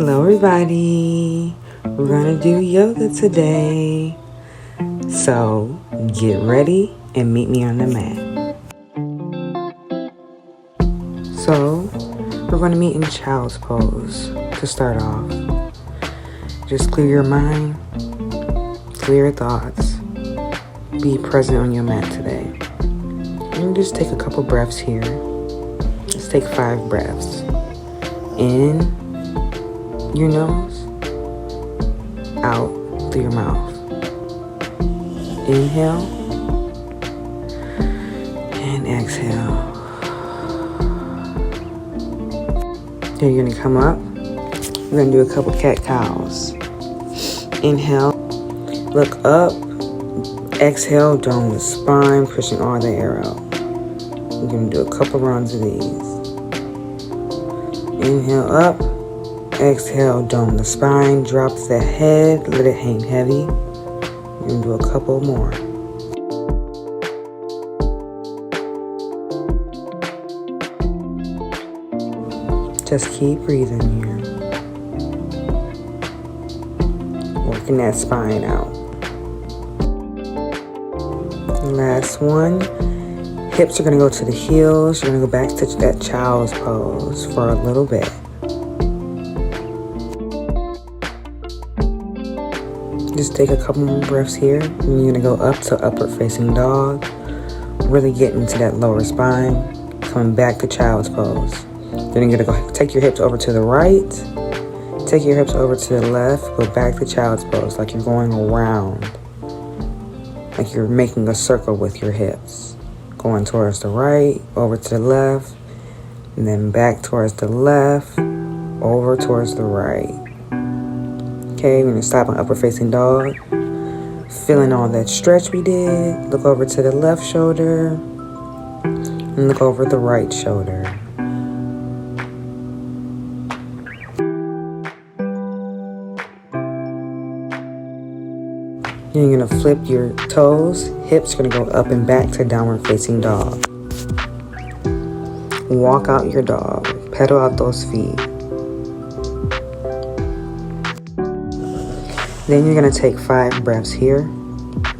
Hello everybody, we're gonna do yoga today. So get ready and meet me on the mat. So we're gonna meet in child's pose to start off. Just clear your mind, clear your thoughts, be present on your mat today. And just take a couple breaths here. Let's take 5 breaths. In your nose, out through your mouth. Inhale and exhale. Then you're gonna come up. We're gonna do a couple cat-cows. Inhale, look up. Exhale, dome the spine, pushing all the air out. We're gonna do a couple rounds of these. Inhale up. Exhale, dome the spine, drop the head, let it hang heavy. We're going to do a couple more. Just keep breathing here. Working that spine out. Last one. Hips are going to go to the heels. You're going to go back to that child's pose for a little bit. Just take a couple more breaths here. And you're going to go up to upward facing dog. Really get into that lower spine. Coming back to child's pose. Then you're going to go take your hips over to the right. Take your hips over to the left. Go back to child's pose like you're going around. Like you're making a circle with your hips. Going towards the right, over to the left. And then back towards the left, over towards the right. Okay, we're going to stop on upward facing dog. Feeling all that stretch we did. Look over to the left shoulder. And look over the right shoulder. Then you're going to flip your toes. Hips are going to go up and back to downward facing dog. Walk out your dog. Pedal out those feet. Then you're going to take 5 breaths here,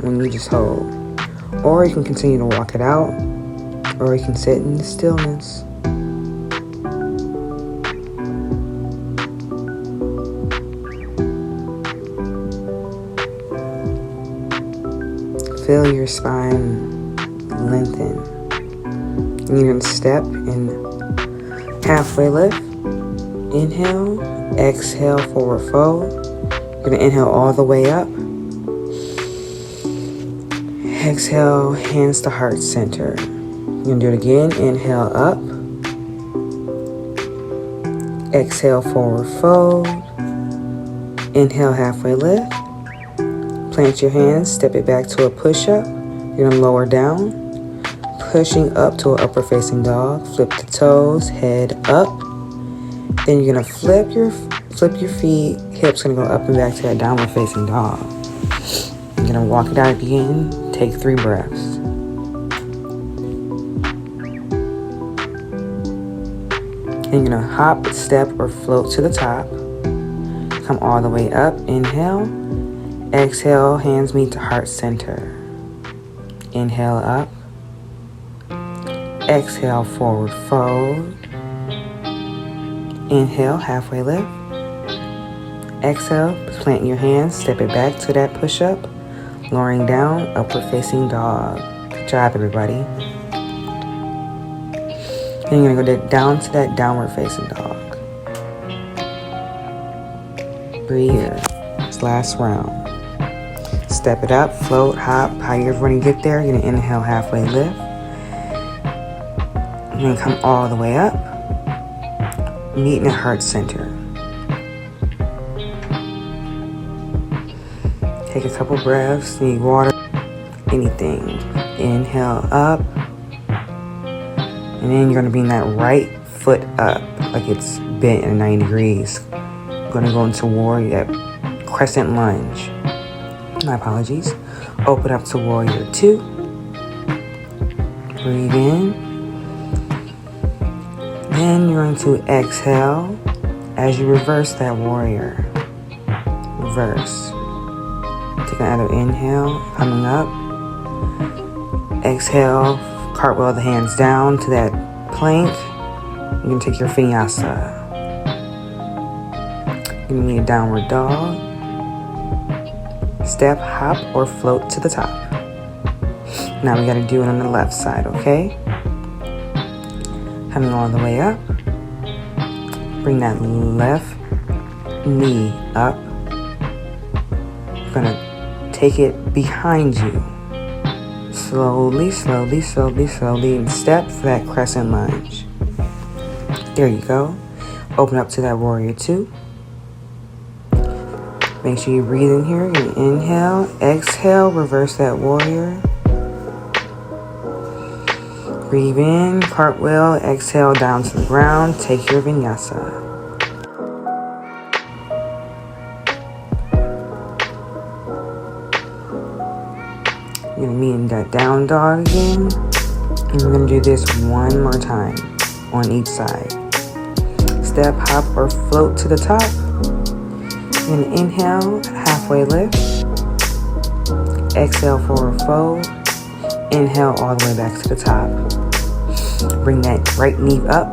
and you just hold. Or you can continue to walk it out, or you can sit in the stillness. Feel your spine lengthen. And you're going to step in halfway lift. Inhale, exhale, forward fold. You're going to inhale all the way up. Exhale, hands to heart center. You're going to do it again. Inhale up. Exhale, forward fold. Inhale, halfway lift. Plant your hands, step it back to a push-up. You're going to lower down. Pushing up to an upward facing dog. Flip the toes, head up. Then you're going to flip your feet, hips gonna go up and back to that downward facing dog. You're gonna walk it out again, take 3 breaths. And you're gonna hop, step, or float to the top. Come all the way up, inhale. Exhale, hands meet to heart center. Inhale up. Exhale, forward fold. Inhale, halfway lift. Exhale, plant your hands, step it back to that push-up, lowering down, upward facing dog. Good job, everybody. And you're gonna go down to that downward facing dog. Breathe here. This last round. Step it up, float, hop, however you want to get there. You're gonna inhale, halfway lift. And then come all the way up. Meet in the heart center. Take a couple breaths, need water, anything. Inhale up. And then you're going to bring that right foot up like it's bent at 90 degrees. You're going to go into warrior, crescent lunge. My apologies. Open up to warrior 2. Breathe in. Then you're going to exhale As you reverse that warrior, reverse. Take another inhale, coming up. Exhale, cartwheel the hands down to that plank. You can take your vinyasa. You can meet a downward dog. Step, hop, or float to the top. Now we gotta do it on the left side, okay? Coming all the way up. Bring that left knee up. You're gonna take it behind you. Slowly, slowly, slowly, slowly, and step for that crescent lunge. There you go. Open up to that warrior two. Make sure you breathe in here. You inhale, exhale, reverse that warrior. Breathe in, cartwheel, exhale down to the ground. Take your vinyasa. You're gonna meet in that down dog again. And we're gonna do this one more time on each side. Step, hop, or float to the top. You're gonna inhale, halfway lift. Exhale, forward fold. Inhale all the way back to the top. Bring that right knee up.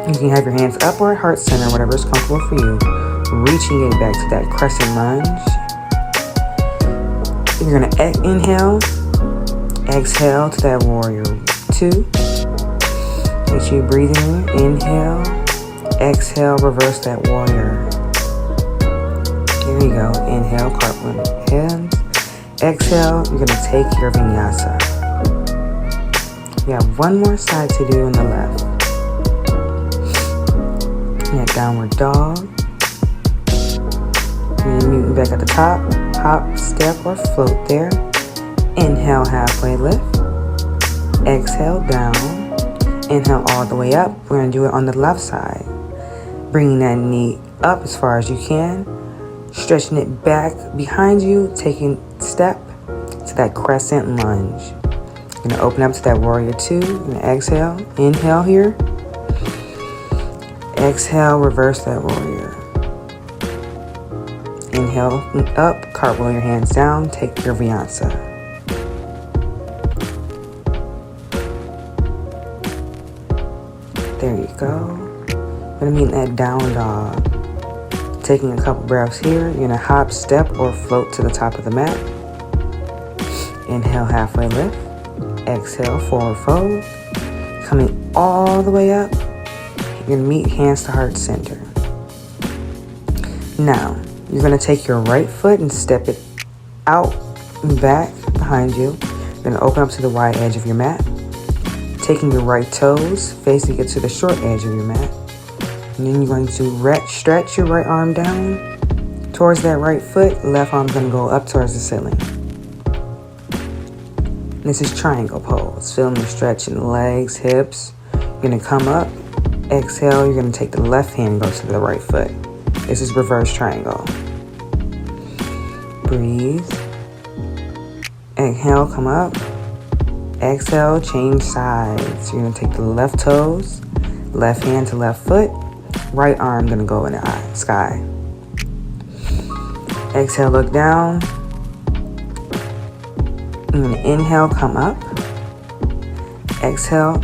You can have your hands up or at heart center, whatever is comfortable for you. Reaching it back to that crescent lunge. You're gonna inhale, exhale to that warrior two. Make sure you breathe in, inhale, exhale, reverse that warrior. Here you go, inhale, cartwheel hands. Exhale, you're gonna take your vinyasa. We have one more side to do on the left. And that downward dog. And you're meeting back at the top. Hop, step, or float there. Inhale, halfway lift. Exhale, down. Inhale all the way up. We're gonna do it on the left side. Bringing that knee up as far as you can. Stretching it back behind you. Taking step to that crescent lunge. You're gonna open up to that warrior two. You're gonna exhale. Inhale here. Exhale, reverse that warrior. Inhale up, cartwheel your hands down, take your vinyasa. There you go. You're gonna meet in that down dog. Taking a couple breaths here, you're gonna hop, step, or float to the top of the mat. Inhale, halfway lift. Exhale, forward fold. Coming all the way up, you're gonna meet hands to heart center. Now, you're gonna take your right foot and step it out and back behind you. You're gonna open up to the wide edge of your mat. Taking your right toes, facing it to the short edge of your mat. And then you're going to stretch your right arm down towards that right foot. Left arm's gonna go up towards the ceiling. This is triangle pose. Feeling the stretch in the legs, hips. You're gonna come up, exhale, you're gonna take the left hand and go to the right foot. This is reverse triangle. Breathe. Inhale, come up. Exhale, change sides. You're gonna take the left toes, left hand to left foot, right arm gonna go in the sky. Exhale, look down. I'm gonna inhale, come up. Exhale,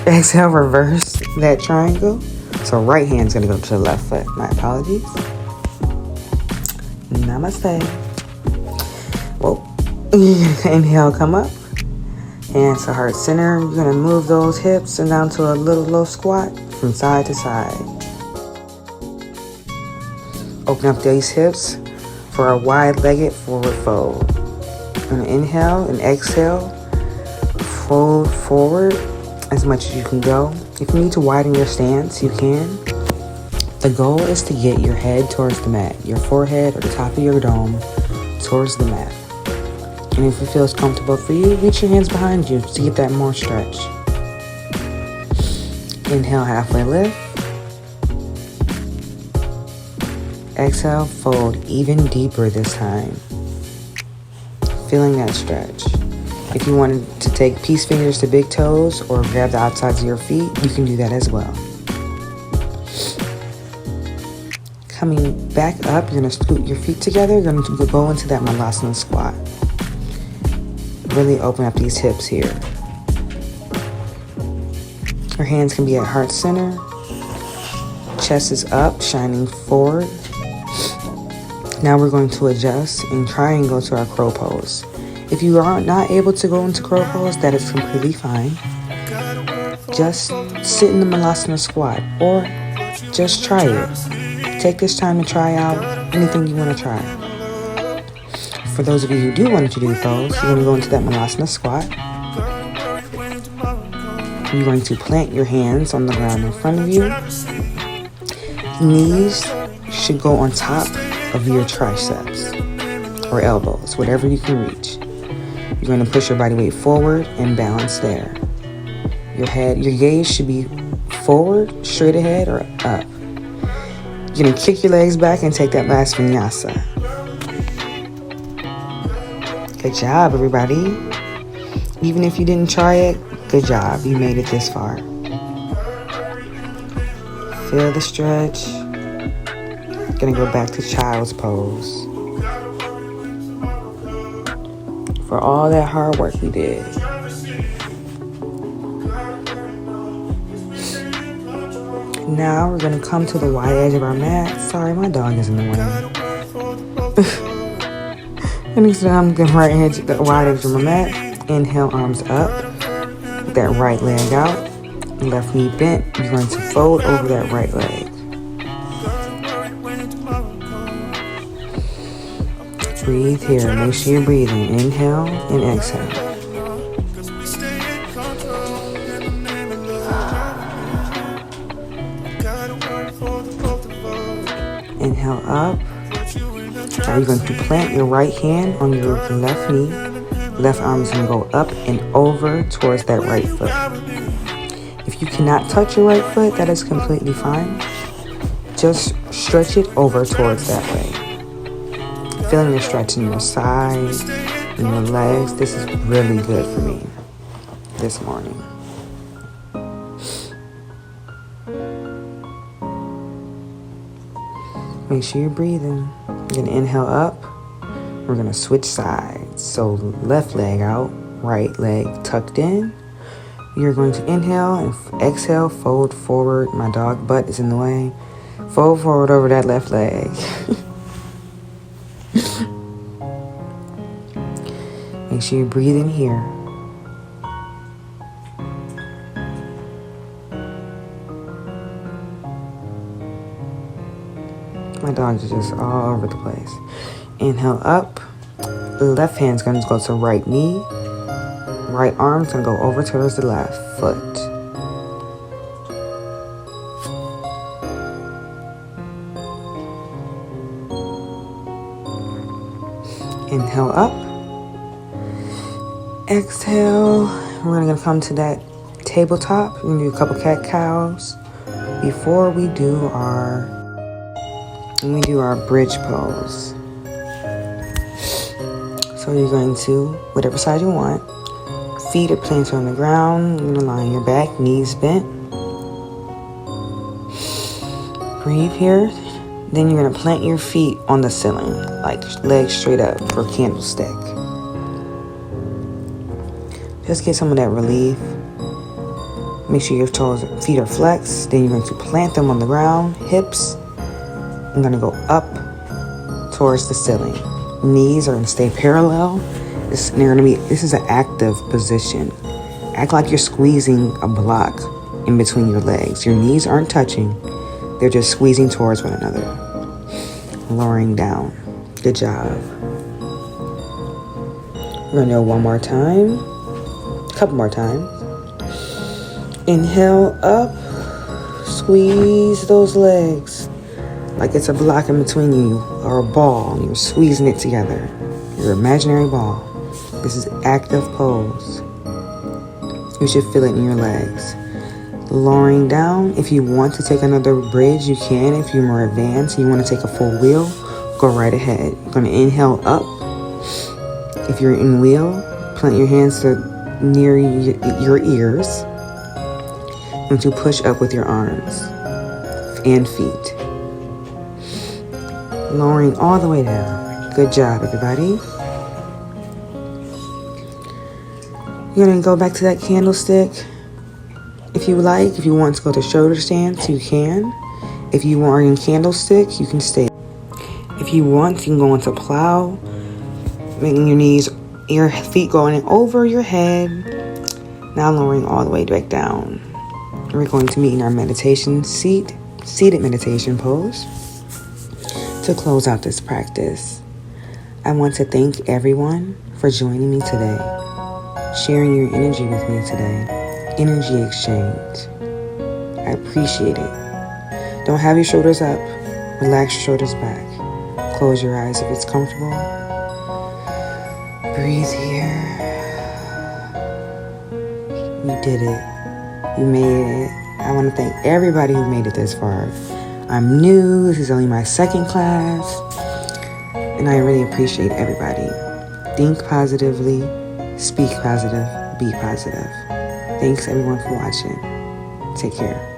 exhale, reverse that triangle. So right hand's gonna go to the left foot. My apologies. Namaste. Whoa. Inhale, come up. Hands to heart center. You're gonna move those hips and down to a little low squat from side to side. Open up these hips for a wide-legged forward fold. You're gonna inhale and exhale. Fold forward as much as you can go. If you need to widen your stance, you can. The goal is to get your head towards the mat, your forehead or the top of your dome towards the mat. And if it feels comfortable for you, reach your hands behind you to get that more stretch. Inhale, halfway lift. Exhale, fold even deeper this time. Feeling that stretch. If you wanted to take peace fingers to big toes or grab the outsides of your feet, you can do that as well. Coming back up, you're going to scoot your feet together. You're going to go into that Malasana squat. Really open up these hips here. Your hands can be at heart center. Chest is up, shining forward. Now we're going to adjust and try and go to our crow pose. If you are not able to go into crow pose, that is completely fine. Just sit in the Malasana squat or just try it. Take this time to try out anything you want to try. For those of you who do want to do those, you're going to go into that Malasana squat. You're going to plant your hands on the ground in front of you. Knees should go on top of your triceps or elbows, whatever you can reach. You're going to push your body weight forward and balance there. Your gaze should be forward, straight ahead, or up. You're going to kick your legs back and take that last vinyasa. Good job, everybody. Even if you didn't try it, good job. You made it this far. Feel the stretch. Gonna go back to child's pose. For all that hard work we did. Now we're gonna come to the wide edge of our mat. Sorry, my dog is in the way. And next time, the wide edge of my mat. Inhale, arms up. With that right leg out. Left knee bent. You're going to fold over that right leg. Breathe here. Make sure you're breathing. Inhale and exhale. Inhale up. Now you're going to plant your right hand on your left knee. Left arm is going to go up and over towards that right foot. If you cannot touch your right foot, that is completely fine. Just stretch it over towards that way. Feeling your stretch in your sides and your legs. This is really good for me this morning. Make sure you're breathing. You're going to inhale up. We're going to switch sides. So left leg out, right leg tucked in. You're going to inhale and exhale, fold forward. My dog butt is in the way. Fold forward over that left leg. Make sure you breathe in here. My dogs are just all over the place. Inhale up. Left hand's going to go to right knee. Right arm's going to go over towards the left foot. Inhale up. Exhale. We're going to come to that tabletop. We're going to do a couple cat-cows before we do our bridge pose. So you're going to, whatever side you want, feet are planted on the ground. You're going to lie on your back, knees bent. Breathe here. Then you're going to plant your feet on the ceiling, like legs straight up for candlestick. Just get some of that relief. Make sure your feet are flexed. Then you're going to plant them on the ground, hips. I'm going to go up towards the ceiling. Knees are going to stay parallel. This is an active position. Act like you're squeezing a block in between your legs. Your knees aren't touching. They're just squeezing towards one another. Lowering down. Good job. We're going to do one more time. A couple more times. Inhale up. Squeeze those legs. Like it's a block in between you or a ball and you're squeezing it together. Your imaginary ball. This is active pose. You should feel it in your legs. Lowering down. If you want to take another bridge, you can. If you're more advanced and you want to take a full wheel, go right ahead. You're going to inhale up. If you're in wheel, plant your hands near your ears. And to push up with your arms and feet. Lowering all the way down. Good job, everybody. You're going to go back to that candlestick. If you like, if you want to go to shoulder stance, you can. If you are in candlestick, you can stay. If you want, you can go into plow, making your feet going over your head. Now lowering all the way back down. We're going to meet in our meditation seated meditation pose. To close out this practice, I want to thank everyone for joining me today, sharing your energy with me today. Energy exchange. I appreciate it. Don't have your shoulders up. Relax your shoulders back. Close your eyes if it's comfortable. Breathe here. You did it. You made it. I want to thank everybody who made it this far. I'm new. This is only my second class. And I really appreciate everybody. Think positively. Speak positive. Be positive. Thanks everyone for watching. Take care.